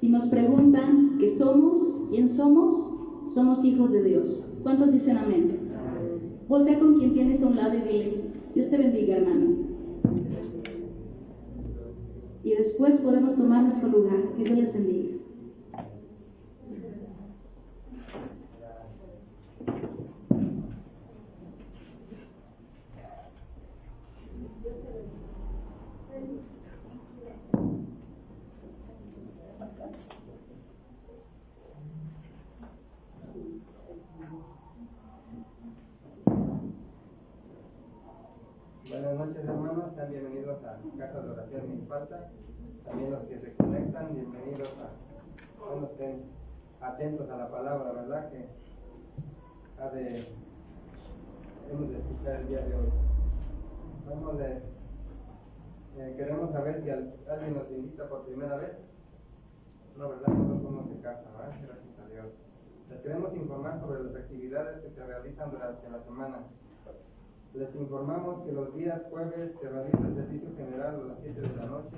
Si nos preguntan qué somos, quién somos, somos hijos de Dios. ¿Cuántos dicen amén? Voltea con quien tienes a un lado y dile, Dios te bendiga, hermano. Y después podemos tomar nuestro lugar. Que Dios les bendiga. Buenas noches, hermanos, sean bienvenidos a Casa de Oración Sin Falta. También los que se conectan, bienvenidos a estén atentos a la palabra, ¿verdad? Que hemos de escuchar el día de hoy. Queremos saber si alguien nos invita por primera vez. No, ¿verdad? Nosotros somos de casa, ¿verdad? Gracias a Dios. Les queremos informar sobre las actividades que se realizan durante la semana. Les informamos que los días jueves se realiza el servicio general a las 7 de la noche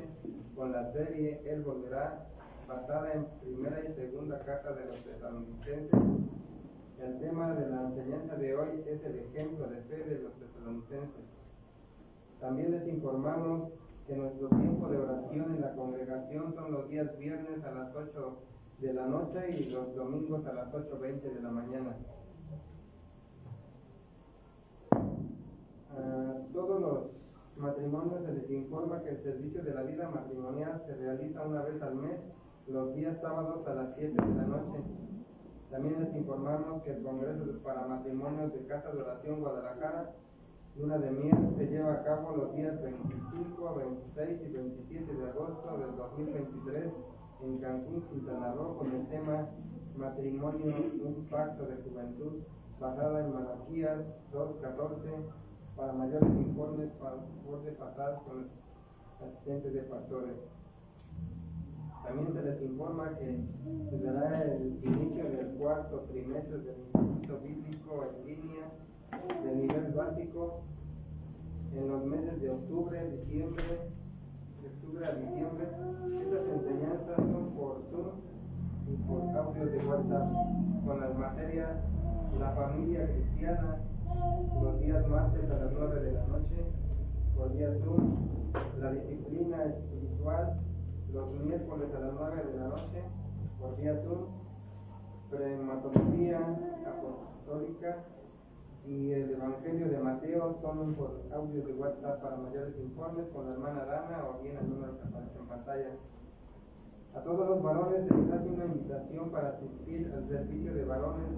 con la serie Él Volverá, basada en primera y segunda carta de los tesalonicenses. El tema de la enseñanza de hoy es el ejemplo de fe de los tesalonicenses. También les informamos que nuestro tiempo de oración en la congregación son los días viernes a las 8 de la noche y los domingos a las 8:20 de la mañana. A todos los matrimonios se les informa que el servicio de la vida matrimonial se realiza una vez al mes, los días sábados a las 7 de la noche. También les informamos que el Congreso para Matrimonios de Casa de Oración Guadalajara, Luna de Miel, se lleva a cabo los días 25, 26 y 27 de agosto del 2023 en Cancún, Quintana Roo, con el tema Matrimonio, un pacto de juventud, basada en Malaquías 2:14. Para mayores informes, por favor de pasar con los asistentes de pastores. También se les informa que se dará el inicio del cuarto trimestre del Instituto Bíblico en línea de nivel básico en los meses de octubre a diciembre. Estas enseñanzas son por Zoom y por audio de WhatsApp, con las materias La Familia Cristiana, los días martes a las 9 de la noche, por día Zoom, la disciplina espiritual, los miércoles a las 9 de la noche, por día Zoom, prematología apostólica y el Evangelio de Mateo son por audio de WhatsApp para mayores informes con la hermana Dana o bien el número que aparece en pantalla. A todos los varones se les hace una invitación para asistir al servicio de varones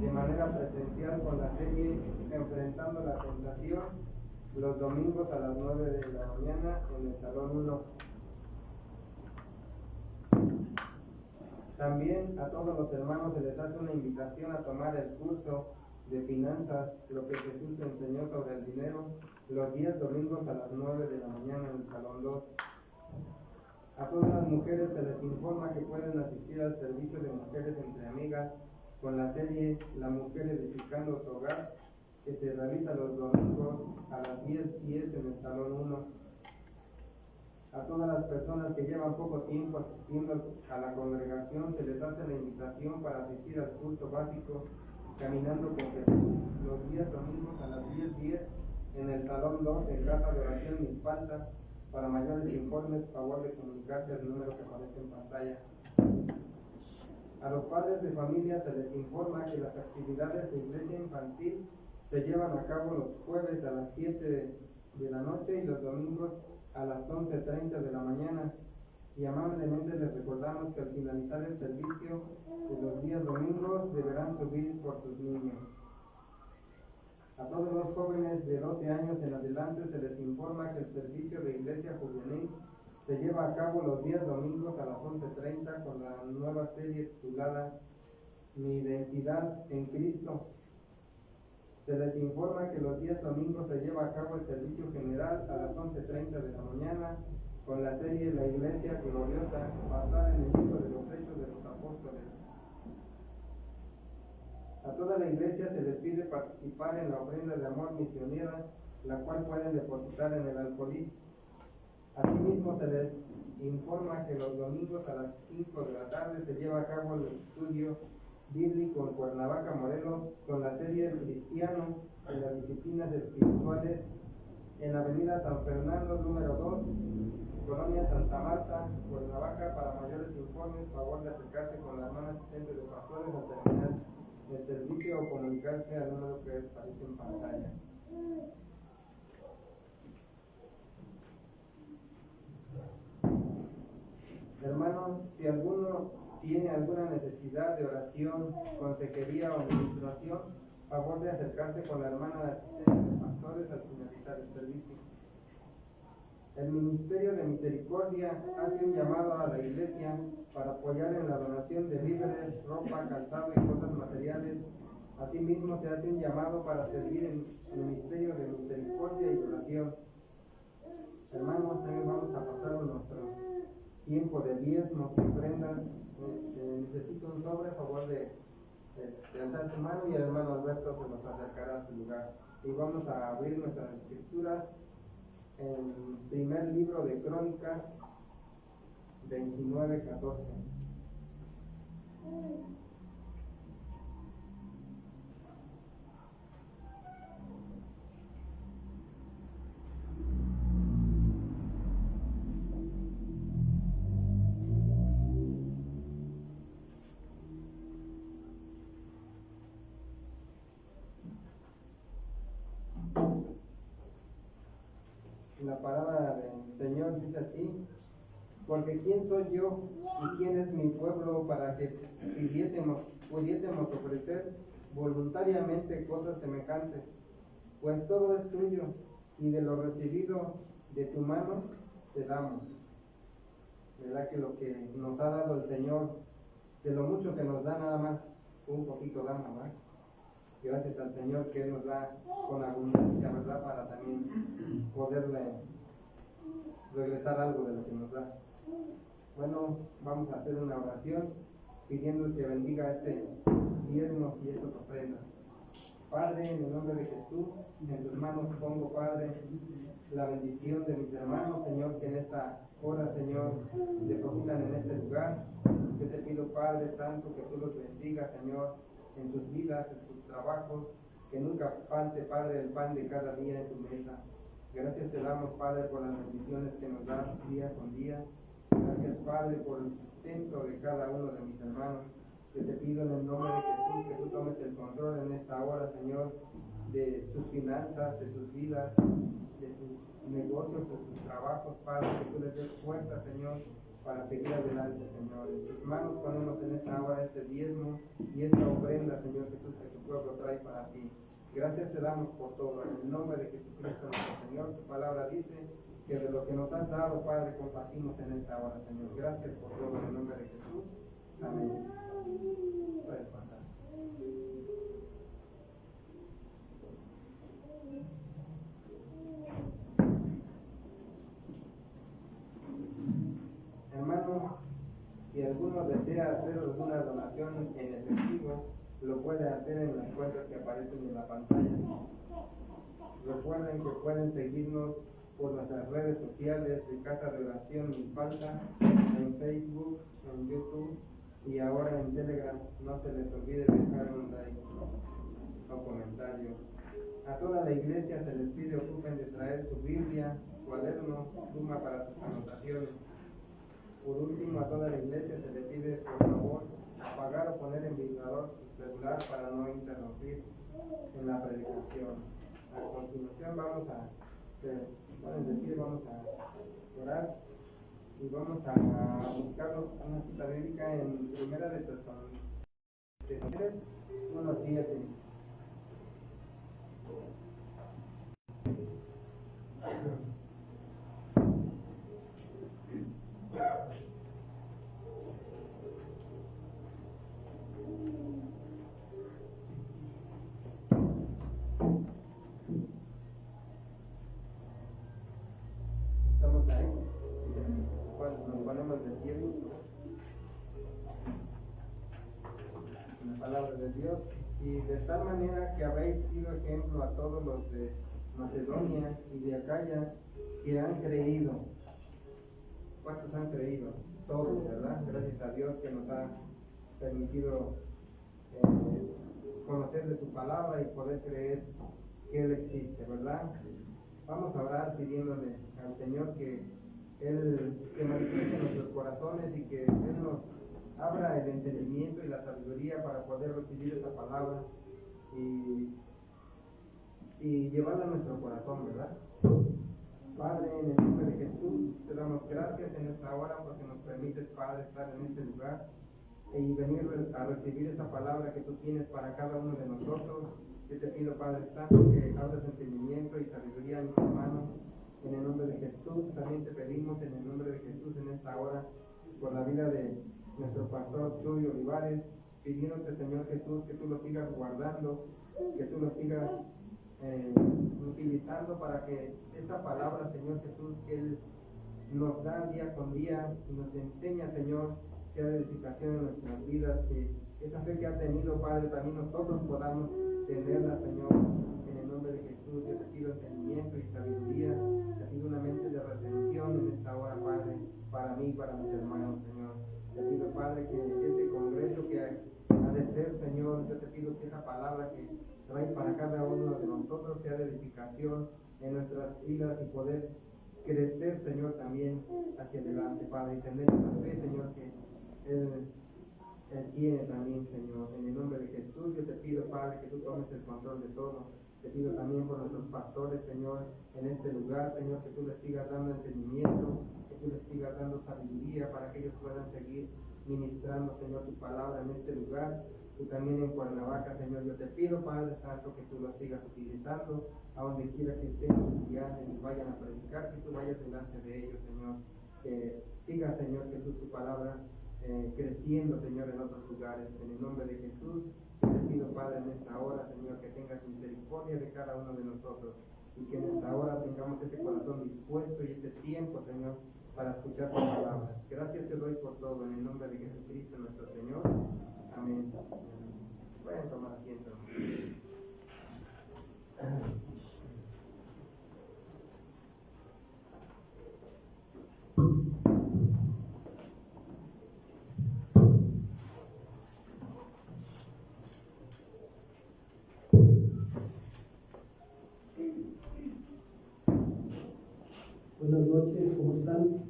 de manera presencial con la serie Enfrentando la Tentación, los domingos a las 9 de la mañana en el Salón 1. También a todos los hermanos se les hace una invitación a tomar el curso de finanzas, lo que Jesús enseñó sobre el dinero, los días domingos a las 9 de la mañana en el Salón 2. A todas las mujeres se les informa que pueden asistir al servicio de mujeres entre amigas con la serie La Mujer Edificando su Hogar, que se realiza los domingos a las 10:10 en el Salón 1. A todas las personas que llevan poco tiempo asistiendo a la congregación se les hace la invitación para asistir al culto básico Caminando con Jesús, los días domingos a las 10:10 en el Salón 2 en Casa de Oración Sin Falta. Para mayores informes, favor de comunicarse al número que aparece en pantalla. A los padres de familia se les informa que las actividades de iglesia infantil se llevan a cabo los jueves a las 7 de la noche y los domingos a las 11:30 de la mañana. Y amablemente les recordamos que al finalizar el servicio de los días domingos deberán subir por sus niños. A todos los jóvenes de 12 años en adelante se les informa que el servicio de iglesia juvenil se lleva a cabo los días domingos a las 11:30 con la nueva serie titulada Mi Identidad en Cristo. Se les informa que los días domingos se lleva a cabo el servicio general a las 11:30 de la mañana con la serie La Iglesia Gloriosa, basada en el libro de los Hechos de los Apóstoles. A toda la iglesia se les pide participar en la ofrenda de amor misionera, la cual pueden depositar en el alfolí. Asimismo, se les informa que los domingos a las 5 de la tarde se lleva a cabo el estudio bíblico en Cuernavaca, Morelos, con la serie El Cristiano en las disciplinas espirituales, en la avenida San Fernando, número 2, Colonia Santa Marta, Cuernavaca. Para mayores informes, favor de acercarse con la hermana asistente de pastores al terminar el servicio o comunicarse al número que aparece en pantalla. Hermanos, si alguno tiene alguna necesidad de oración, consejería o administración, favor de acercarse con la hermana asistente de pastores al finalizar el servicio. El Ministerio de Misericordia hace un llamado a la Iglesia para apoyar en la donación de víveres, ropa, calzado y cosas materiales. Asimismo, se hace un llamado para servir en el Ministerio de Misericordia y oración. Hermanos, también vamos a pasar nuestro tiempo de diezmos y ofrendas. Necesito un sobre, a favor de alzar su mano, y el hermano Alberto se nos acercará a su lugar. Y vamos a abrir nuestras escrituras en el primer libro de Crónicas 29:14. La palabra del Señor dice así: porque ¿quién soy yo y quién es mi pueblo para que pudiésemos ofrecer voluntariamente cosas semejantes? Pues todo es tuyo, y de lo recibido de tu mano te damos. ¿Verdad que lo que nos ha dado el Señor, de lo mucho que nos da, nada más un poquito damos, ¿verdad? Gracias al Señor que Él nos da con abundancia, ¿verdad? Para también poderle regresar algo de lo que nos da. Bueno, vamos a hacer una oración pidiendo que bendiga este diezmo y estas ofrendas. Padre, en el nombre de Jesús, en tus manos pongo, Padre, la bendición de mis hermanos, Señor, que en esta hora, Señor, depositan en este lugar. Yo te pido, Padre Santo, que tú los bendigas, Señor, en sus vidas, en sus trabajos, que nunca falte, Padre, el pan de cada día en su mesa. Gracias te damos, Padre, por las bendiciones que nos das día con día. Gracias, Padre, por el sustento de cada uno de mis hermanos. Yo te pido en el nombre de Jesús que tú tomes el control en esta hora, Señor, de sus finanzas, de sus vidas, de sus negocios, de sus trabajos, Padre, que tú les des fuerza, Señor, para seguir adelante, Señor. En tus manos ponemos en esta hora este diezmo y esta ofrenda, Señor Jesús, que tu pueblo trae para ti. Gracias te damos por todo. En el nombre de Jesucristo nuestro Señor, tu palabra dice que de lo que nos has dado, Padre, compartimos en esta hora, Señor. Gracias por todo, en el nombre de Jesús. Amén. Puedes pasar. Hermanos, si alguno desea hacer alguna donación en efectivo, lo puede hacer en las cuentas que aparecen en la pantalla. Recuerden que pueden seguirnos por nuestras redes sociales de Casa de Oración Sin Falta, en Facebook, en YouTube y ahora en Telegram. No se les olvide dejar un like o comentario. A toda la iglesia se les pide ocupen de traer su Biblia, cuaderno, pluma para sus anotaciones. Por último, a toda la iglesia se le pide, por favor, apagar o poner en vibrador su celular para no interrumpir en la predicación. A continuación vamos a orar y vamos a buscar una cita bíblica en Primera de Tesalonicenses 1:7. ¿Estamos ahí? Bueno, nos ponemos de pie en la palabra de Dios. Y de tal manera que habéis sido ejemplo a todos los de Macedonia y de Acaya que han creído. ¿Cuántos han creído? Todos, ¿verdad? Gracias a Dios que nos ha permitido conocer de su palabra y poder creer que Él existe, ¿verdad? Vamos a orar pidiéndole al Señor que Él se manifieste en nuestros corazones y que Él nos abra el entendimiento y la sabiduría para poder recibir esa palabra y llevarla a nuestro corazón, ¿verdad? Padre, en el nombre de Jesús, te damos gracias en esta hora porque nos permites, Padre, estar en este lugar y venir a recibir esa palabra que tú tienes para cada uno de nosotros. Yo te pido, Padre Santo, que abras entendimiento y sabiduría a mis hermanos. En el nombre de Jesús, también te pedimos en el nombre de Jesús en esta hora, por la vida de nuestro pastor Chuy Olivares, pidiéndote, Señor Jesús, que tú lo sigas guardando, que tú lo sigas utilizando para que esta palabra, Señor Jesús, que Él nos da día con día y nos enseña, Señor, sea de edificación en nuestras vidas, que esa fe que ha tenido, Padre, también nosotros podamos tenerla, Señor, en el nombre de Jesús. Yo te pido entendimiento y sabiduría, te pido una mente de retención en esta hora, Padre, para mí y para mis hermanos, Señor. Te pido, Padre, que este congreso que ha de ser, Señor, yo te pido que esa palabra que trae para cada uno de nosotros sea de edificación en nuestras vidas y poder crecer, Señor, también hacia adelante, Padre, y tener esa fe, Señor, que Él tiene también, Señor. En el nombre de Jesús, yo te pido, Padre, que tú tomes el control de todo. Te pido también por nuestros pastores, Señor, en este lugar, Señor, que tú les sigas dando entendimiento, que tú les sigas dando sabiduría para que ellos puedan seguir ministrando, Señor, tu palabra en este lugar. Y también en Cuernavaca, Señor, yo te pido, Padre Santo, que tú lo sigas utilizando a donde quiera que estén y vayan a predicar, que tú vayas delante de ellos, Señor. Que siga, Señor Jesús, tu palabra creciendo, Señor, en otros lugares. En el nombre de Jesús, te pido, Padre, en esta hora, Señor, que tengas misericordia de cada uno de nosotros y que en esta hora tengamos ese corazón dispuesto y ese tiempo, Señor, para escuchar tu palabra. Gracias te doy por todo, en el nombre de Jesucristo nuestro Señor. Amén. Pueden tomar asiento. Buenas noches, ¿cómo están?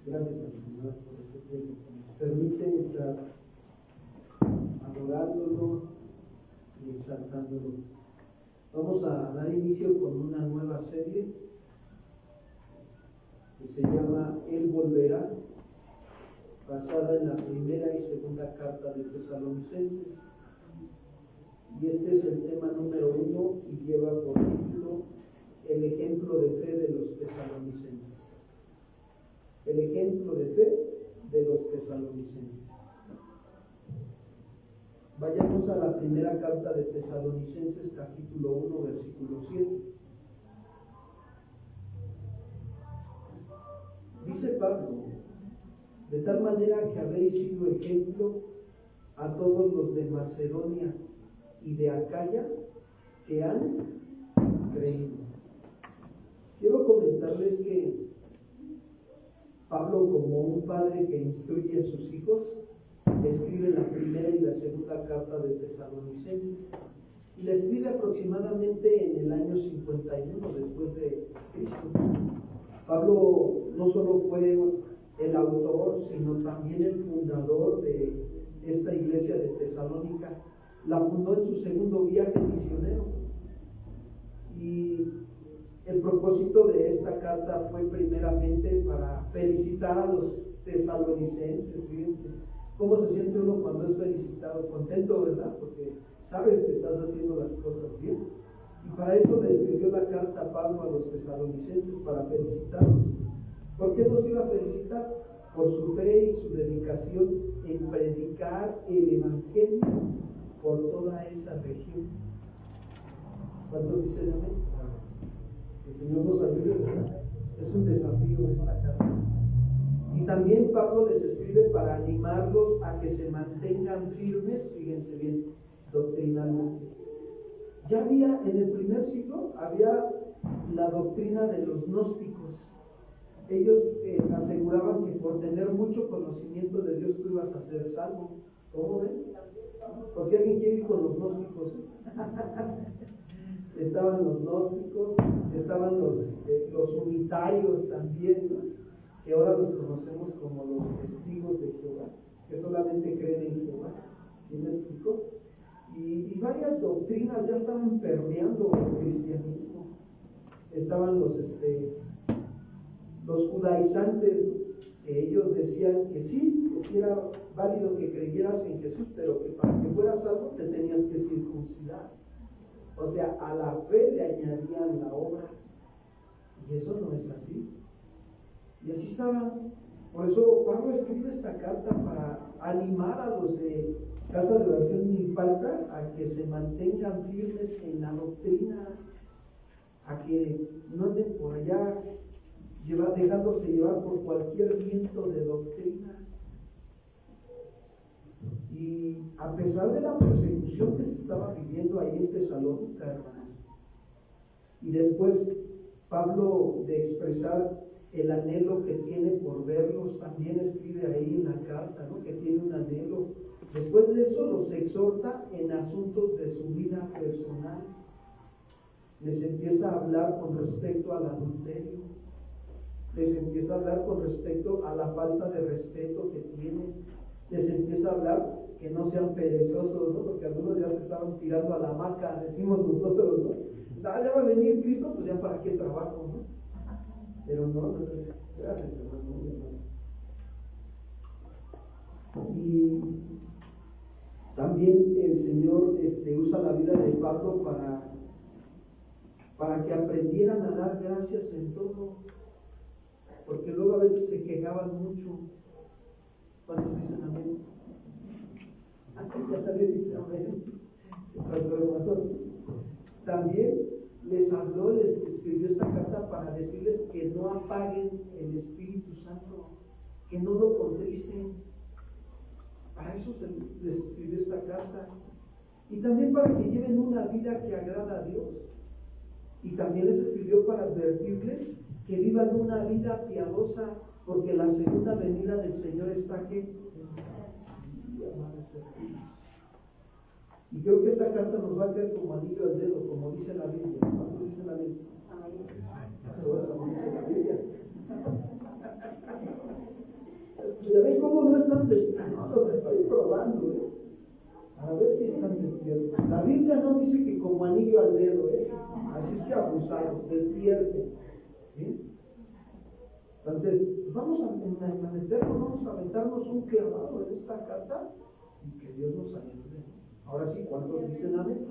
Gracias al Señor por este tiempo que nos permite estar adorándolo y exaltándolo. Vamos a dar inicio con una nueva serie que se llama Él volverá, basada en la primera y segunda carta de Tesalonicenses. Y este es el tema número 1 y lleva por título el ejemplo de fe de los tesalonicenses. El ejemplo de fe de los tesalonicenses. Vayamos a la primera carta de Tesalonicenses, capítulo 1, versículo 7. Dice Pablo: de tal manera que habéis sido ejemplo a todos los de Macedonia y de Acaya que han creído. Quiero comentarles que Pablo, como un padre que instruye a sus hijos, escribe la primera y la segunda carta de Tesalonicenses y la escribe aproximadamente en el año 51 después de Cristo. Pablo no solo fue el autor, sino también el fundador de esta iglesia de Tesalónica. La fundó en su segundo viaje misionero. Y el propósito de esta carta fue primeramente para felicitar a los tesalonicenses. Fíjense cómo se siente uno cuando es felicitado, contento, ¿verdad? Porque sabes que estás haciendo las cosas bien. Y para eso le escribió la carta a Pablo a los tesalonicenses, para felicitarlos. ¿Por qué los iba a felicitar? Por su fe y su dedicación en predicar el evangelio por toda esa región. ¿Cuántos dicen amén? El Señor nos ayude, ¿verdad? Es un desafío esta carta. Y también Pablo les escribe para animarlos a que se mantengan firmes, fíjense bien, doctrinalmente. Ya había, en el primer siglo, había la doctrina de los gnósticos. Ellos aseguraban que por tener mucho conocimiento de Dios tú ibas a ser salvo. ¿Cómo ven? ¿Por qué alguien quiere ir con los gnósticos? Estaban los gnósticos, estaban los unitarios también, ¿no? Que ahora los conocemos como los testigos de Jehová, que solamente creen en Jehová. ¿Sí me explico? Y varias doctrinas ya estaban permeando el cristianismo. Estaban los judaizantes, que ellos decían que sí era válido que creyeras en Jesús, pero que para que fueras salvo te tenías que circuncidar. O sea, a la fe le añadían la obra. Y eso no es así. Y así estaba. Por eso Pablo escribe esta carta para animar a los de Casa de Oración Milpalta a que se mantengan firmes en la doctrina, a que no anden por allá dejándose llevar por cualquier viento de doctrina. Y a pesar de la persecución que se estaba viviendo ahí en Tesalónica, hermanos, y después Pablo, de expresar el anhelo que tiene por verlos, también escribe ahí en la carta, ¿no?, que tiene un anhelo. Después de eso los exhorta en asuntos de su vida personal. Les empieza a hablar con respecto al adulterio, les empieza a hablar con respecto a la falta de respeto que tienen, les empieza a hablar que no sean perezosos, ¿no?, porque algunos ya se estaban tirando a la hamaca, decimos nosotros, ¿no? Ya va a venir Cristo, pues ya para qué trabajo, ¿no? Pero no, gracias, hermano. Y también el Señor usa la vida de Pablo para que aprendieran a dar gracias en todo, porque luego a veces se quejaban mucho. ¿Cuántos dicen amén? Ya nadie dice amén. ¿Qué pasó, hermano? También les habló, les escribió esta carta para decirles que no apaguen el Espíritu Santo, que no lo contristen. Para eso les escribió esta carta. Y también para que lleven una vida que agrada a Dios. Y también les escribió para advertirles que vivan una vida piadosa, porque la segunda venida del Señor está aquí. Y creo que esta carta nos va a caer como anillo al dedo, como dice la Biblia. ¿Cuánto dice la Biblia? Eso dice la Biblia. Ya ven cómo no están despiertos. No, los estoy probando, a ver si están despiertos. La Biblia no dice que como anillo al dedo, así es que abusados, despierten, ¿sí? Entonces, vamos a meternos, vamos a aventarnos un clavado en esta carta y que Dios nos ayude. Ahora sí, ¿cuántos dicen amén?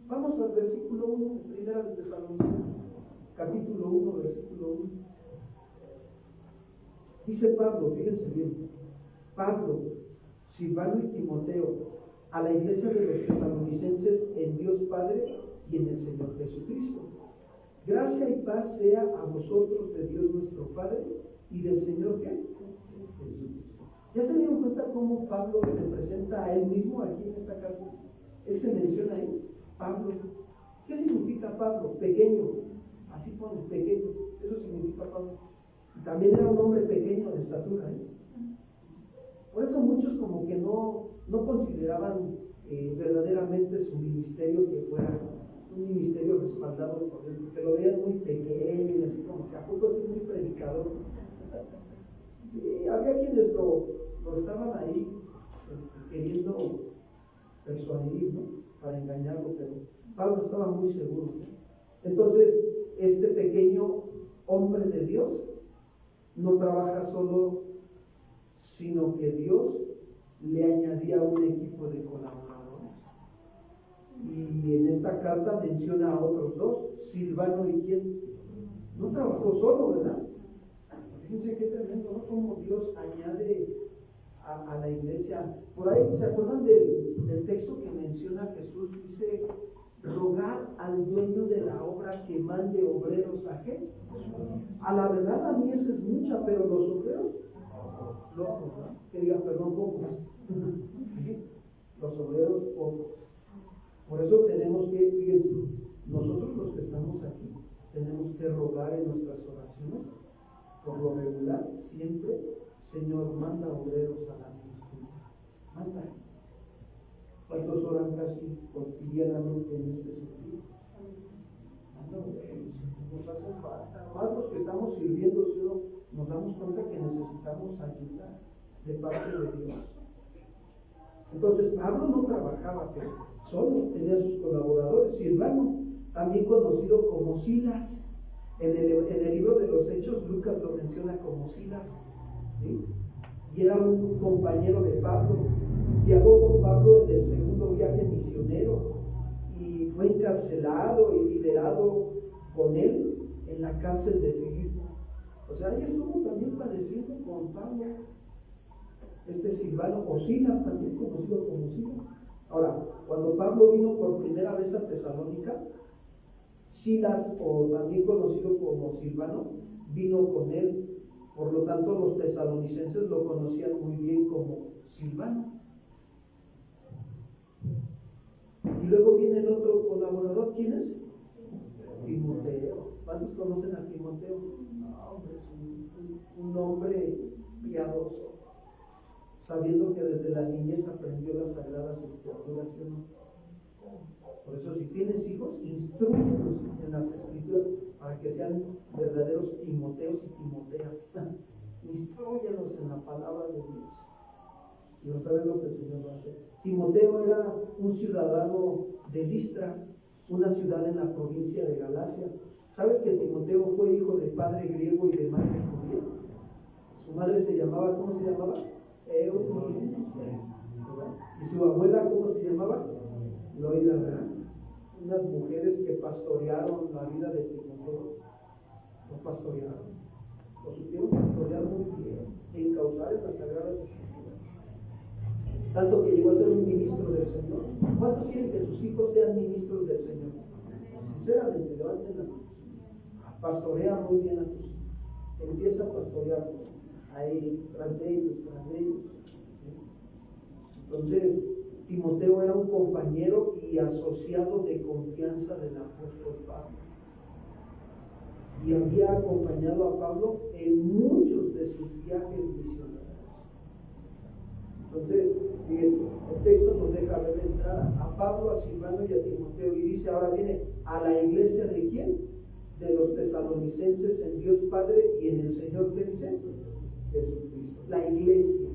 Vamos al versículo 1, primera de Tesalonicenses, capítulo 1, versículo 1. Dice Pablo, fíjense bien, Pablo, Silvano y Timoteo, a la iglesia de los tesalonicenses en Dios Padre y en el Señor Jesucristo. Gracia y paz sea a vosotros de Dios nuestro Padre y del Señor ¿qué? Jesucristo. ¿Ya se dieron cuenta cómo Pablo se presenta a él mismo aquí en esta carta? Él se menciona ahí, Pablo. ¿Qué significa Pablo? Pequeño. Así pone, pequeño. Eso significa Pablo. Y también era un hombre pequeño de estatura. Por eso muchos como que no consideraban verdaderamente su ministerio que fuera un ministerio respaldado por Dios, porque lo veían muy pequeño y así como que a poco es muy predicador. Sí, había quienes lo estaban ahí queriendo persuadir, ¿no?, para engañarlo, pero Pablo estaba muy seguro. Entonces, este pequeño hombre de Dios no trabaja solo, sino que Dios le añadía un equipo de colaboradores. Y en esta carta menciona a otros dos, Silvano y quién. No trabajó solo, ¿verdad? Fíjense qué tremendo, ¿no? Como Dios añade a la iglesia. Por ahí, ¿se acuerdan del texto que menciona Jesús? Dice, rogar al dueño de la obra que mande obreros a qué. A la verdad a mí esa es mucha, pero los obreros, locos, ¿no? Que digan, perdón, pocos. Los obreros pocos. Por eso tenemos que, fíjense, nosotros los que estamos aquí, necesitamos ayuda de parte de Dios. Entonces Pablo no trabajaba solo, tenía sus colaboradores. Silvano, también conocido como Silas, en el libro de los Hechos Lucas lo menciona como Silas, ¿sí? Y era un compañero de Pablo. Viajó con Pablo en el segundo viaje misionero y fue encarcelado y liberado con él en la cárcel de Filipo. O sea, ahí estuvo también padeciendo con Pablo este Silvano, o Silas, también conocido como Silas. Ahora, cuando Pablo vino por primera vez a Tesalónica, Silas, o también conocido como Silvano, vino con él. Por lo tanto, los tesalonicenses lo conocían muy bien como Silvano. Y luego viene el otro colaborador. ¿Quién es? Timoteo. ¿Cuántos conocen a Timoteo? No, hombre, es un hombre piadoso, sabiendo que desde la niñez aprendió las sagradas escrituras. Por eso, si tienes hijos, instrúyelos en las escrituras para que sean verdaderos Timoteos y Timoteas. Instrúyelos en la palabra de Dios. Y no saben lo que el Señor va a hacer. Timoteo era un ciudadano de Listra, una ciudad en la provincia de Galacia. ¿Sabes que Timoteo fue hijo de padre griego y de madre judía? Su madre se llamaba, ¿cómo se llamaba? Eunice. ¿Y su abuela cómo se llamaba? Loida, ¿verdad? Unas mujeres que pastorearon la vida de Timoteo. Lo pastorearon. Lo supieron pastorear muy bien, encauzar en las sagradas escrituras. Tanto que llegó a ser un ministro del Señor. ¿Cuántos quieren que sus hijos sean ministros del Señor? Sinceramente, levanten la mano. Pastorea muy bien a tus hijos. Empieza a pastorearlos. Ahí, tras de ellos, tras de ellos. Entonces, Timoteo era un compañero y asociado de confianza del apóstol Pablo. Y había acompañado a Pablo en muchos de sus viajes misioneros. Entonces, fíjense, el texto nos deja ver la entrada a Pablo, a Silvano y a Timoteo. Y dice, ahora viene a la iglesia de ¿quién? De los tesalonicenses en Dios Padre y en el Señor, ¿qué dice? Jesucristo. La iglesia.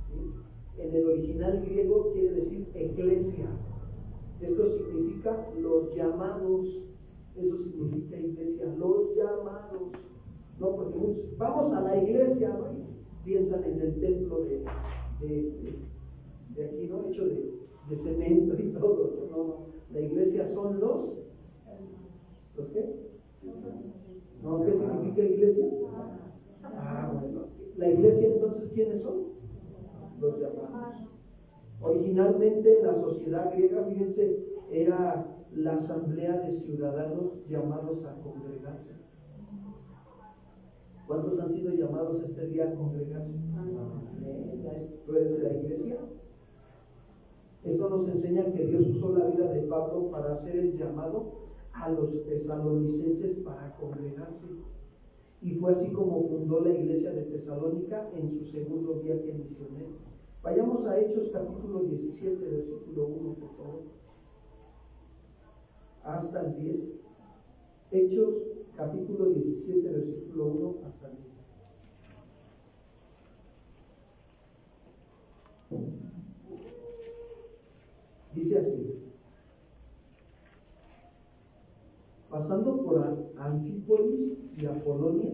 ¿Sí? En el original griego quiere decir eclesia. Esto significa los llamados. Eso significa iglesia, los llamados. No, porque muchos, vamos a la iglesia, ¿no? Y piensan en el templo de aquí, ¿no? Hecho de cemento y todo. No. La iglesia son ¿los qué? ¿No? ¿Qué significa iglesia? Bueno. La iglesia, entonces, ¿quiénes son? Los llamados. Originalmente en la sociedad griega, fíjense, era la asamblea de ciudadanos llamados a congregarse. ¿Cuántos han sido llamados este día a congregarse? ¿Tú eres la iglesia? Esto nos enseña que Dios usó la vida de Pablo para hacer el llamado a los tesalonicenses para congregarse. Y fue así como fundó la iglesia de Tesalónica en su segundo viaje misionero. Vayamos a Hechos capítulo 17, versículo 1, por favor. Hasta el 10. Hechos capítulo 17, versículo 1 hasta el 10. Dice así: pasando por Anfípolis y Apolonia,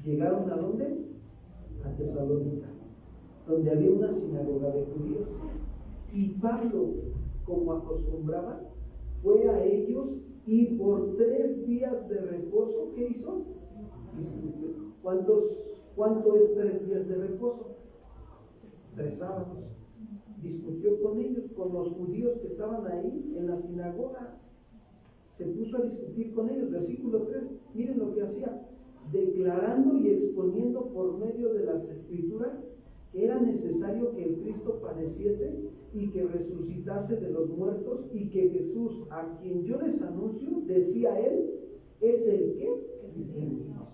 llegaron ¿a dónde? A Tesalónica, donde había una sinagoga de judíos. Y Pablo, como acostumbraba, fue a ellos y por 3 días de reposo, ¿qué hizo? ¿Cuánto es 3 días de reposo? 3 sábados. Discutió con ellos, con los judíos que estaban ahí en la sinagoga. Se puso a discutir con ellos. Versículo 3, miren lo que hacía: declarando y exponiendo por medio de las escrituras que era necesario que el Cristo padeciese y que resucitase de los muertos, y que Jesús, a quien yo les anuncio, decía él, es el que el Cristo.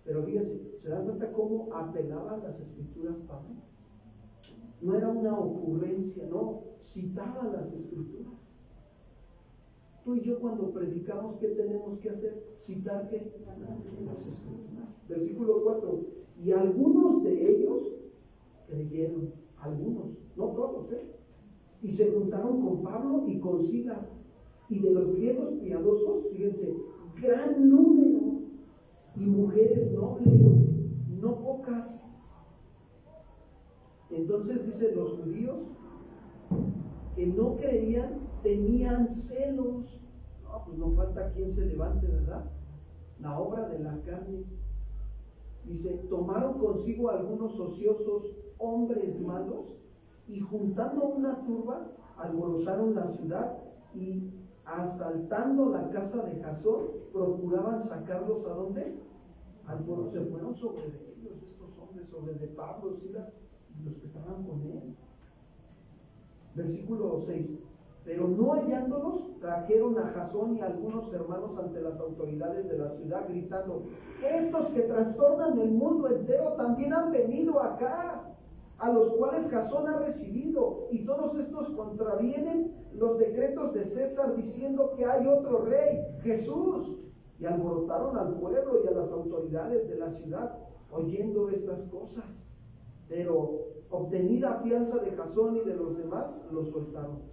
Pero fíjense, ¿se dan cuenta cómo apelaba a las escrituras Pablo? No era una ocurrencia, no, citaba las escrituras. Tú y yo cuando predicamos, ¿qué tenemos que hacer? Citar ¿qué? Las Escrituras. Versículo 4. Y algunos de ellos creyeron, algunos, no todos, y se juntaron con Pablo y con Silas. Y de los griegos piadosos, fíjense, gran número, y mujeres nobles, no pocas. Entonces dice, los judíos que no creían tenían celos. No, pues no falta quien se levante, ¿verdad? La obra de la carne. Dice, tomaron consigo algunos ociosos hombres malos y juntando una turba alborotaron la ciudad y asaltando la casa de Jasón procuraban sacarlos ¿a dónde? Se fueron sobre ellos estos hombres, sobre de Pablo, Silas y los que estaban con él. Versículo 6. Pero no hallándolos, trajeron a Jasón y a algunos hermanos ante las autoridades de la ciudad, gritando: estos que trastornan el mundo entero también han venido acá, a los cuales Jasón ha recibido, y todos estos contravienen los decretos de César, diciendo que hay otro rey, Jesús. Y alborotaron al pueblo y a las autoridades de la ciudad, oyendo estas cosas. Pero obtenida fianza de Jasón y de los demás, los soltaron.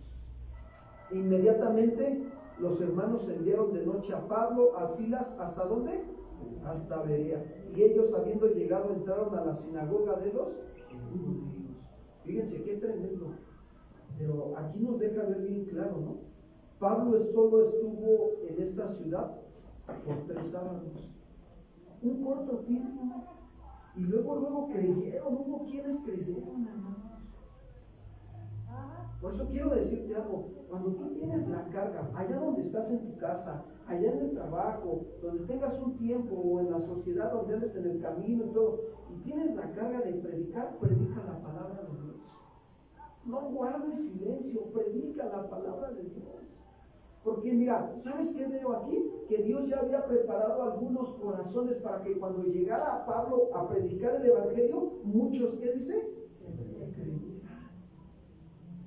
Inmediatamente los hermanos enviaron de noche a Pablo, a Silas, ¿hasta dónde? Hasta Berea. Y ellos, habiendo llegado, entraron a la sinagoga de los judíos. Fíjense qué tremendo. Pero aquí nos deja ver bien claro, ¿no? Pablo solo estuvo en esta ciudad por 3 sábados, un corto tiempo, y luego creyeron. Hubo quienes creyeron, hermanos. Por eso quiero decirte algo: cuando tú tienes la carga, allá donde estás en tu casa, allá en el trabajo, donde tengas un tiempo, o en la sociedad donde andes en el camino y todo, y tienes la carga de predicar, predica la palabra de Dios. No guardes silencio, predica la palabra de Dios. Porque mira, ¿sabes qué veo aquí? Que Dios ya había preparado algunos corazones para que cuando llegara Pablo a predicar el evangelio, muchos, ¿qué dice?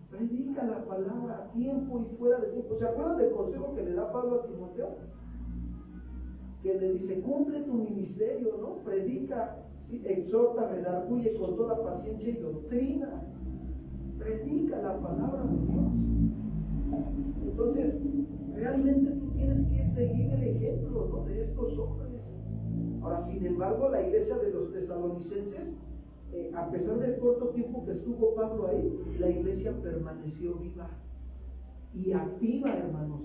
Predica la palabra a tiempo y fuera de tiempo. ¿Se acuerdan del consejo que le da Pablo a Timoteo? Que le dice: cumple tu ministerio, ¿no? Predica, ¿sí? Exhorta, redarguye con toda paciencia y doctrina. Predica la palabra de Dios. Entonces, realmente tú tienes que seguir el ejemplo, ¿no?, de estos hombres. Ahora, sin embargo, la iglesia de los tesalonicenses, a pesar del corto tiempo que estuvo Pablo ahí, la iglesia permaneció viva y activa, hermanos.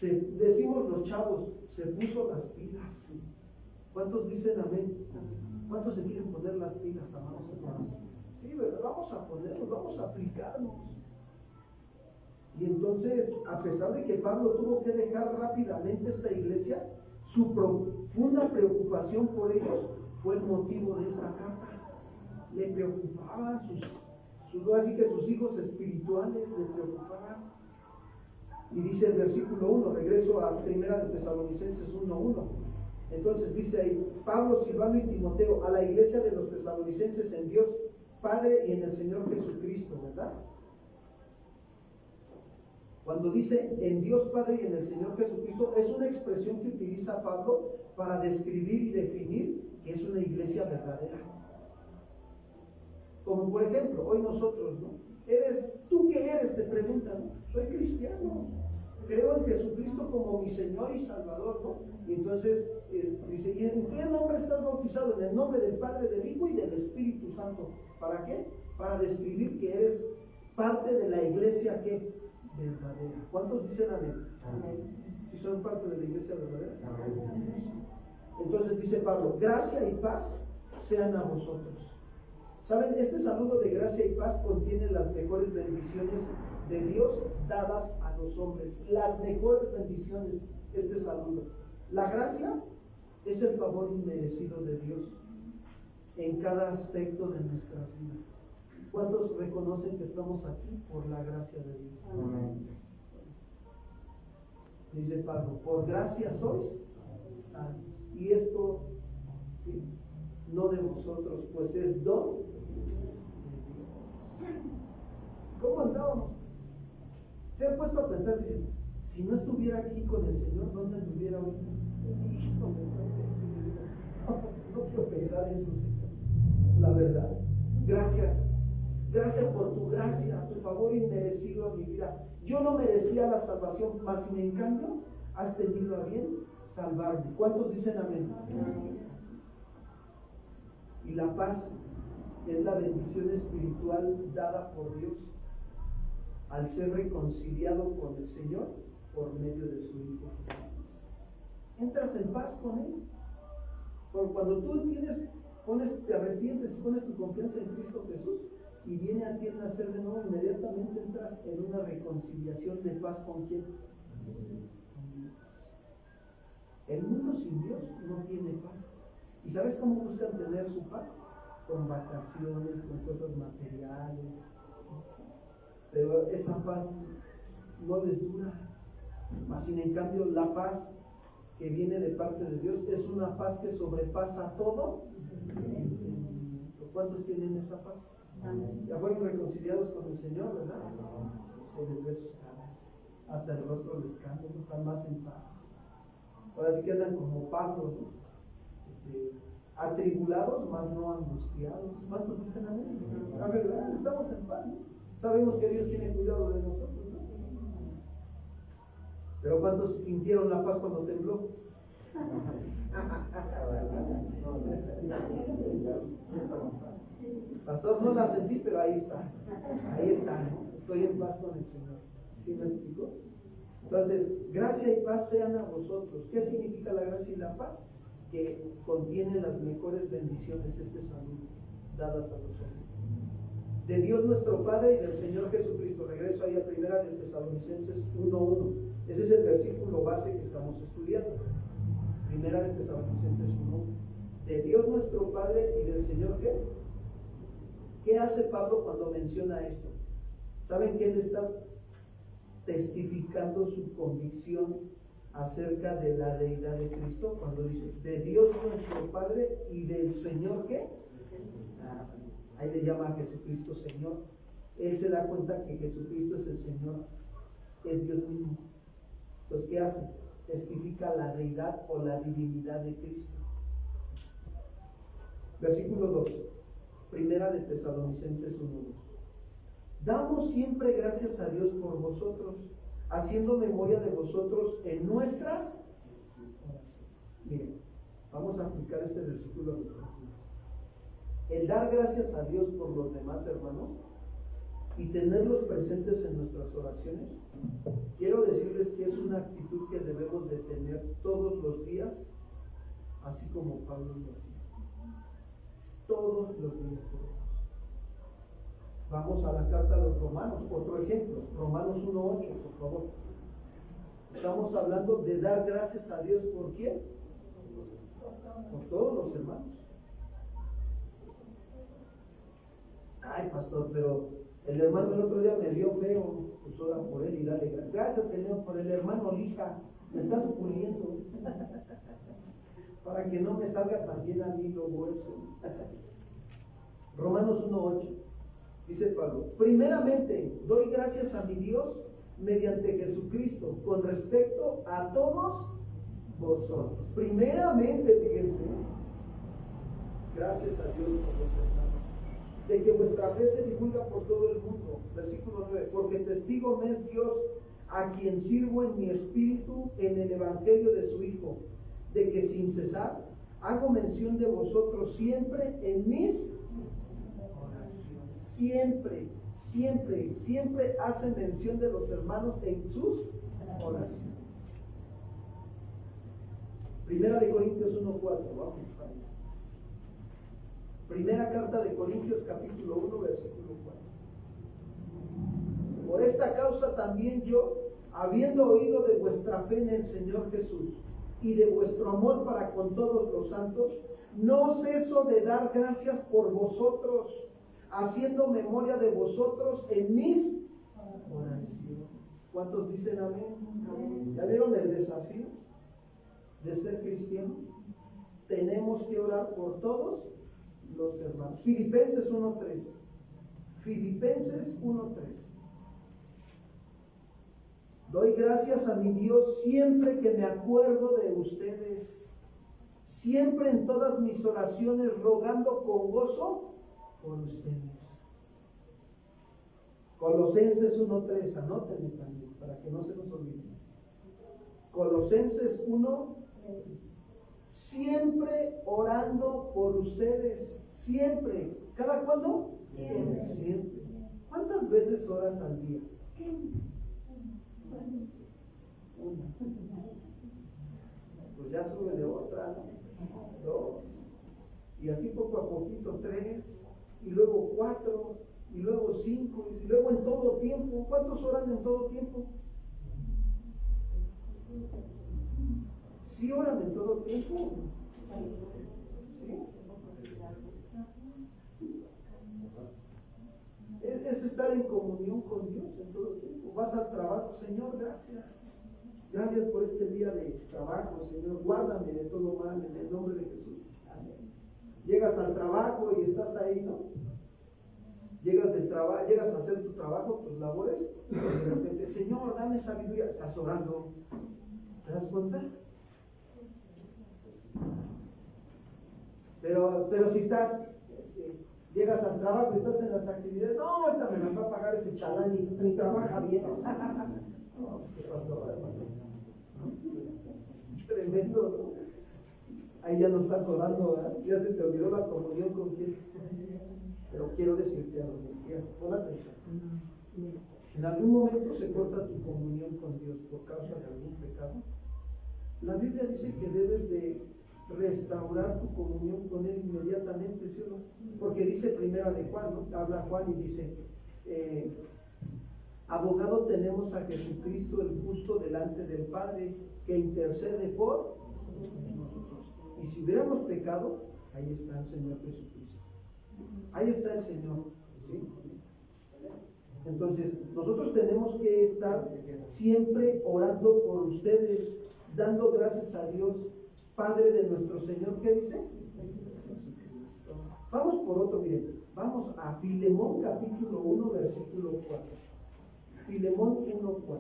Decimos los chavos, se puso las pilas. ¿Cuántos dicen amén? ¿Cuántos se quieren poner las pilas, amados hermanos? Sí, ¿verdad? Vamos a ponernos, vamos a aplicarnos. Y entonces, a pesar de que Pablo tuvo que dejar rápidamente esta iglesia, su profunda preocupación por ellos fue el motivo de esta carta. Le preocupaban así que sus hijos espirituales le preocupaban. Y dice el versículo 1, regreso a 1 Tesalonicenses 1:1. Entonces dice ahí: Pablo, Silvano y Timoteo, a la iglesia de los tesalonicenses en Dios Padre y en el Señor Jesucristo, ¿verdad? Cuando dice en Dios Padre y en el Señor Jesucristo, es una expresión que utiliza Pablo para describir y definir que es una iglesia verdadera. Como por ejemplo, hoy nosotros, ¿no? ¿Tú qué eres? Te preguntan. Soy cristiano. Creo en Jesucristo como mi Señor y Salvador, ¿no? Y entonces dice: ¿y en qué nombre estás bautizado? En el nombre del Padre, del Hijo y del Espíritu Santo. ¿Para qué? Para describir que eres parte de la iglesia que verdadera. ¿Cuántos dicen amén? Amén. ¿Si son parte de la iglesia verdadera? Amén. Entonces dice Pablo: gracia y paz sean a vosotros. ¿Saben? Este saludo de gracia y paz contiene las mejores bendiciones de Dios dadas a los hombres. Las mejores bendiciones, este saludo. La gracia es el favor inmerecido de Dios en cada aspecto de nuestras vidas. ¿Cuántos reconocen que estamos aquí por la gracia de Dios? Amén. Dice Pablo: por gracia sois salvos. Y esto, ¿sí?, no de vosotros, pues es don de Dios. ¿Cómo andábamos? Se han puesto a pensar, dicen: Si no estuviera aquí con el Señor, ¿dónde estuviera hoy? No quiero pensar eso, Señor. La verdad. Gracias. Gracias por tu gracia, tu favor inmerecido en mi vida. Yo no merecía la salvación, mas sin en cambio has tenido a bien salvarme. ¿Cuántos dicen amén? Y la paz es la bendición espiritual dada por Dios al ser reconciliado con el Señor por medio de su Hijo. Entras en paz con Él. Porque cuando tú te arrepientes y pones tu confianza en Cristo Jesús y viene a ti el nacer de nuevo, inmediatamente entras en una reconciliación de paz con ¿quién? El mundo sin Dios no tiene paz. ¿Y sabes cómo buscan tener su paz? Con vacaciones, con cosas materiales. Pero esa paz no les dura. Mas sin en cambio la paz que viene de parte de Dios es una paz que sobrepasa todo. ¿Cuántos tienen esa paz? Ya fueron reconciliados con el Señor, ¿verdad? Se les ve sus caras, hasta el rostro les cambia, están más en paz. Ahora sí que andan como Pablo, ¿no? Atribulados, mas no angustiados. ¿Cuántos dicen amén? La verdad, estamos en paz, ¿no? Sabemos que Dios tiene cuidado de nosotros, ¿no? Pero ¿cuántos sintieron la paz cuando tembló? Pastor, no la sentí, pero ahí está. Ahí está, ¿no? Estoy en paz con el Señor. ¿Sí me explico? Entonces, gracia y paz sean a vosotros. ¿Qué significa la gracia y la paz? Que contiene las mejores bendiciones salud dadas a los hombres. De Dios nuestro Padre y del Señor Jesucristo. Regreso ahí a 1 de Tesalonicenses 1:1. Ese es el versículo base que estamos estudiando. 1 de Tesalonicenses 1:1. De Dios nuestro Padre y del Señor ¿qué? ¿Qué hace Pablo cuando menciona esto? ¿Saben que él está testificando su convicción acerca de la deidad de Cristo? Cuando dice, de Dios nuestro Padre y del Señor ¿qué? Ahí le llama a Jesucristo Señor. Él se da cuenta que Jesucristo es el Señor, es Dios mismo. Entonces, ¿qué hace? Testifica la deidad o la divinidad de Cristo. Versículo 2, 1 de Tesalonicenses 1:2. Damos siempre gracias a Dios por vosotros, haciendo memoria de vosotros en nuestras oraciones. Miren, vamos a aplicar este versículo a nuestras vidas. El dar gracias a Dios por los demás hermanos y tenerlos presentes en nuestras oraciones, quiero decirles que es una actitud que debemos de tener todos los días, así como Pablo lo hacía. Todos los días. Vamos a la carta a los Romanos, otro ejemplo, Romanos 1:8, por favor. Estamos hablando de dar gracias a Dios ¿por quién? Por todos los hermanos. Ay, pastor, pero el hermano el otro día me vio feo, pues ora por él y dale gracias. Gracias, Señor, por el hermano Lija, me estás puliendo para que no me salga también a mí lo grueso. Romanos 1:8, dice Pablo, primeramente doy gracias a mi Dios mediante Jesucristo con respecto a todos vosotros. Primeramente, fíjense, gracias a Dios por los hermanos, de que vuestra fe se divulga por todo el mundo. Versículo 9, porque testigo me es Dios, a quien sirvo en mi espíritu en el evangelio de su Hijo, de que sin cesar hago mención de vosotros siempre en mis oraciones. Siempre hace mención de los hermanos en sus oraciones. Primera de Corintios 1:4, vamos a ver. Primera carta de Corintios capítulo 1 versículo 4. Por esta causa también yo, habiendo oído de vuestra fe en el Señor Jesús y de vuestro amor para con todos los santos, no ceso de dar gracias por vosotros, haciendo memoria de vosotros en mis oraciones. ¿Cuántos dicen amén? ¿Ya vieron el desafío de ser cristiano? Tenemos que orar por todos los hermanos. Filipenses 1:3. Filipenses 1:3. Doy gracias a mi Dios siempre que me acuerdo de ustedes, siempre en todas mis oraciones rogando con gozo por ustedes. Colosenses 1:3, anótenme también para que no se nos olvide. Colosenses 1, siempre orando por ustedes, siempre. ¿Cada cuándo? Siempre. ¿Cuántas veces oras al día? Una. Pues ya súbele otra, ¿no? 2. Y así poco a poquito 3, y luego 4, y luego 5, y luego en todo tiempo. ¿Cuántos oran en todo tiempo? ¿Sí oran en todo tiempo? ¿Sí? Es estar en comunión con Dios en todo tiempo. Vas al trabajo, Señor, gracias. Gracias por este día de trabajo, Señor. Guárdame de todo mal en el nombre de Jesús. Amén. Llegas al trabajo y estás ahí, ¿no? Llegas a hacer tu trabajo, tus labores, y de repente, Señor, dame sabiduría. Estás orando. ¿Te das cuenta? Pero si llegas al trabajo y estás en las actividades, no, ahorita me las va a pagar ese chalán y ni trabaja bien. No, ¿qué pasó, hermano? ¿No? Tremendo, ¿no? Ahí ya no estás orando, ¿verdad? Ya se te olvidó la comunión con quién. Pero quiero decirte algo, pon atención. En algún momento se corta tu comunión con Dios por causa de algún pecado. La Biblia dice que debes de restaurar tu comunión con Él inmediatamente, ¿sí o no? Porque dice primera de Juan, ¿no? Habla Juan y dice, abogado tenemos a Jesucristo el justo delante del Padre, que intercede por nosotros. Y si hubiéramos pecado, ahí está el Señor Jesucristo. Ahí está el Señor, ¿sí? Entonces, nosotros tenemos que estar siempre orando por ustedes, dando gracias a Dios, Padre de nuestro Señor. ¿Qué dice? Vamos por otro, miren. Vamos a Filemón capítulo 1, versículo 4. Filemón 1:4.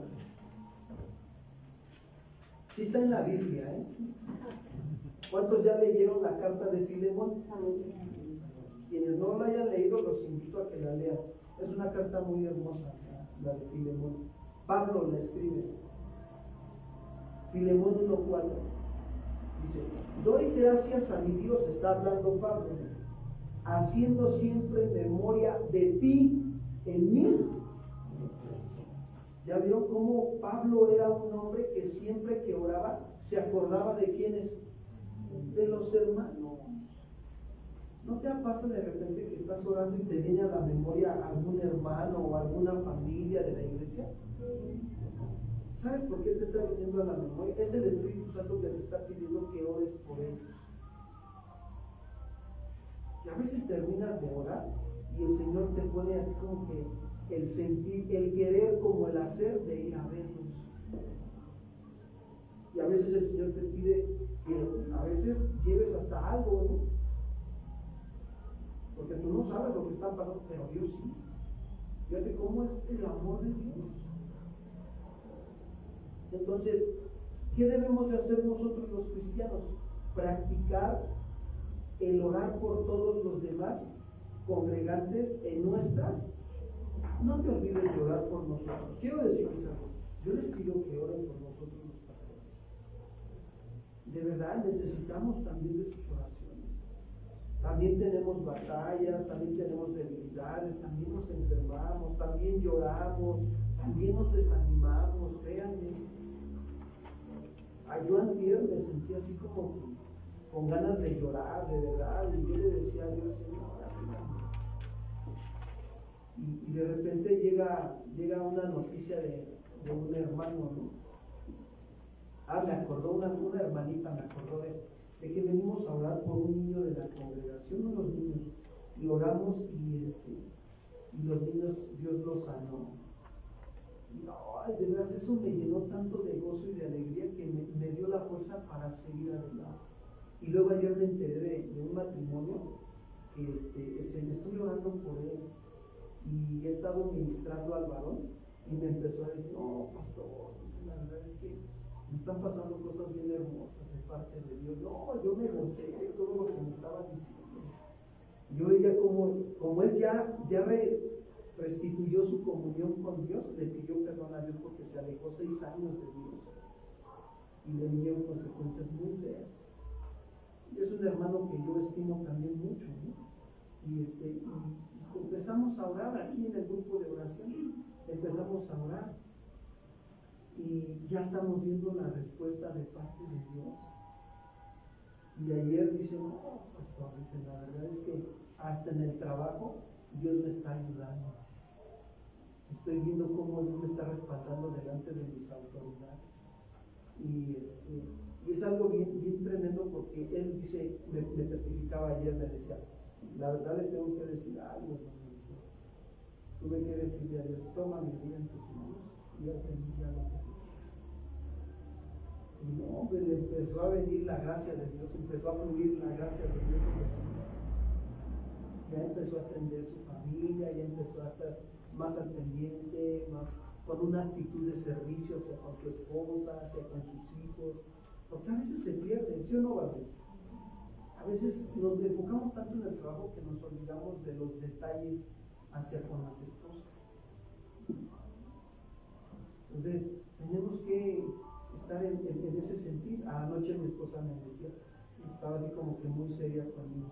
Sí está en la Biblia, ¿eh? ¿Cuántos ya leyeron la carta de Filemón? Quienes no la hayan leído, los invito a que la lean. Es una carta muy hermosa, la de Filemón. Pablo la escribe. Filemón 1:4. Dice, doy gracias a mi Dios, está hablando Pablo, haciendo siempre memoria de ti en mis. ¿Ya vieron cómo Pablo era un hombre que siempre que oraba se acordaba de quiénes? De los hermanos. ¿No te pasa de repente que estás orando y te viene a la memoria algún hermano o alguna familia de la iglesia? ¿Sabes por qué te está viniendo a la memoria? Es el Espíritu Santo que te está pidiendo que ores por ellos. Y a veces terminas de orar y el Señor te pone así como que el sentir, el querer como el hacer de ir a verlos. Y a veces el Señor te pide que a veces lleves hasta algo, ¿no? Porque tú no sabes lo que está pasando, pero Dios sí. Fíjate cómo es el amor de Dios. Entonces, ¿qué debemos de hacer nosotros los cristianos? Practicar el orar por todos los demás congregantes en nuestras. No te olvides de orar por nosotros. Quiero decirles algo. Yo les pido que oren por nosotros los pastores. De verdad necesitamos también de sus oraciones. También tenemos batallas, también tenemos debilidades, también nos enfermamos, también lloramos, también nos desanimamos, créanme. Yo antier me sentí así como con ganas de llorar, de verdad, y yo le decía a Dios, Señor, ayúdame. Y de repente llega una noticia de un hermano, ¿no? Me acordó una hermanita, me acordó de que venimos a orar por un niño de la congregación, unos niños, y oramos y los niños, Dios los sanó. No, de verdad, eso me llenó tanto de gozo y de alegría que me dio la fuerza para seguir adelante. Y luego ayer me enteré de un matrimonio que estuve orando por él y he estado ministrando al varón Y me empezó a decir, no, pastor, dice, la verdad es que me están pasando cosas bien hermosas de parte de Dios. No, yo me gocé de todo lo que me estaba diciendo. Yo veía como él ya restituyó su comunión con Dios, le pidió perdón a Dios porque se alejó 6 años de Dios y le vinieron consecuencias muy feas. Y es un hermano que yo estimo también mucho, ¿no? Y empezamos a orar aquí en el grupo de oración, empezamos a orar y ya estamos viendo la respuesta de parte de Dios. Y ayer dice, no, pastor, dice, la verdad es que hasta en el trabajo Dios me está ayudando. Estoy viendo cómo Dios me está respaldando delante de mis autoridades. Y es algo bien tremendo porque él dice, me testificaba ayer, me decía, la verdad le tengo que decir algo, hermano. Tuve que decirle a Dios, toma mi vida en tus manos y haz en mi vida lo que tú quieras. Y no, hombre, le empezó a venir la gracia de Dios, empezó a fluir la gracia de Dios en su vida. Ya empezó a atender su familia, ya empezó a estar más al pendiente, más con una actitud de servicio hacia con su esposa, hacia con sus hijos, porque a veces se pierde, ¿sí o no, Gabriel? A veces nos enfocamos tanto en el trabajo que nos olvidamos de los detalles hacia con las esposas. Entonces, tenemos que estar en ese sentido. Anoche mi esposa me decía, estaba así como que muy seria conmigo,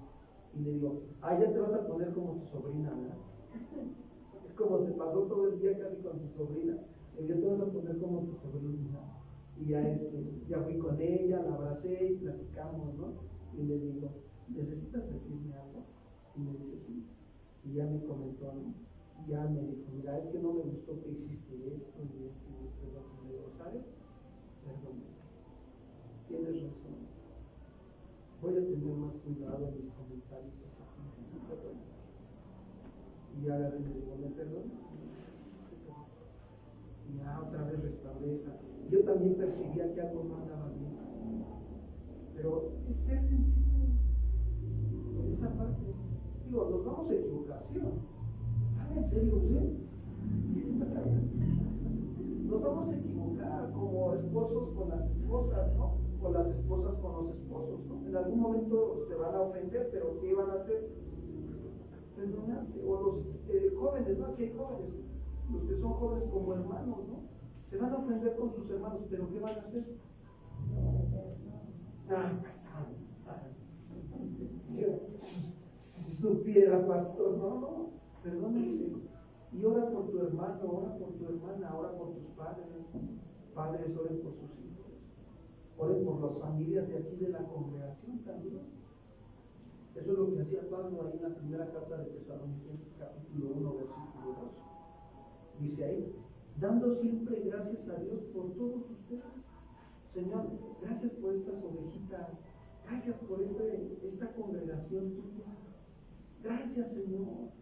y le digo, ya te vas a poner como tu sobrina, ¿verdad? Como se pasó todo el día casi con su sobrina, y ya te vas a poner como tu sobrina. Y ya fui con ella, la abracé y platicamos, ¿no? Y le digo, ¿necesitas decirme algo? Y me dice, sí. Y ya me comentó, ¿no? Ya me dijo, mira, es que no me gustó que hiciste esto y esto y esto. Y le digo, ¿sabes? Perdón, tienes razón. Voy a tener más cuidado en mis comentarios hacia ti. Y ya le digo, ¿me perdonas? Y ya otra vez restablece. Yo también percibía que algo no andaba bien. Pero es ser sensible en esa parte. Digo, nos vamos a equivocar, ¿sí o no? ¿En serio usted? Nos vamos a equivocar como esposos con las esposas, ¿no? O las esposas con los esposos, ¿no? En algún momento se van a ofender, pero ¿qué van a hacer? Perdonarse. O los jóvenes, ¿no? Aquí hay jóvenes, los que son jóvenes como hermanos, ¿no? Se van a ofender con sus hermanos, pero ¿qué van a hacer? Si supiera, pastor, no, perdónense. Y ora por tu hermano, ora por tu hermana, ora por tus padres. Padres, oren por sus hijos. Oren por las familias de aquí de la congregación también. Eso es lo que hacía Pablo ahí en la primera carta de Tesalonicenses, capítulo 1, versículo 2. Dice ahí, dando siempre gracias a Dios por todos ustedes. Señor, gracias por estas ovejitas. Gracias por esta congregación tuya. Gracias, Señor.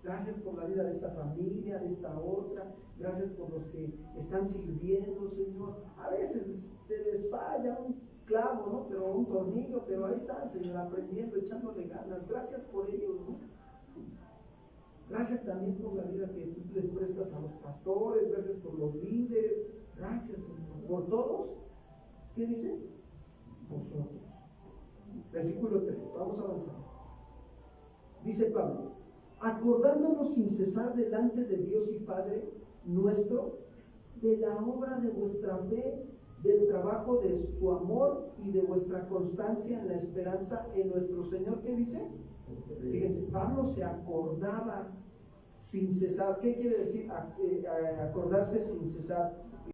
Gracias por la vida de esta familia, de esta otra. Gracias por los que están sirviendo, Señor. A veces se les falla un clavo, ¿no? Pero un tornillo, pero ahí están, Señor, aprendiendo, echándole ganas. Gracias por ellos, ¿no? Gracias también por la vida que tú les prestas a los pastores. Gracias por los líderes. Gracias, Señor. Por todos. ¿Qué dice? Vosotros. Versículo 3. Vamos a avanzar. Dice Pablo, acordándonos sin cesar delante de Dios y Padre nuestro, de la obra de vuestra fe, del trabajo de su amor y de vuestra constancia en la esperanza en nuestro Señor. ¿Qué dice? Fíjense, Pablo se acordaba sin cesar. ¿Qué quiere decir acordarse sin cesar?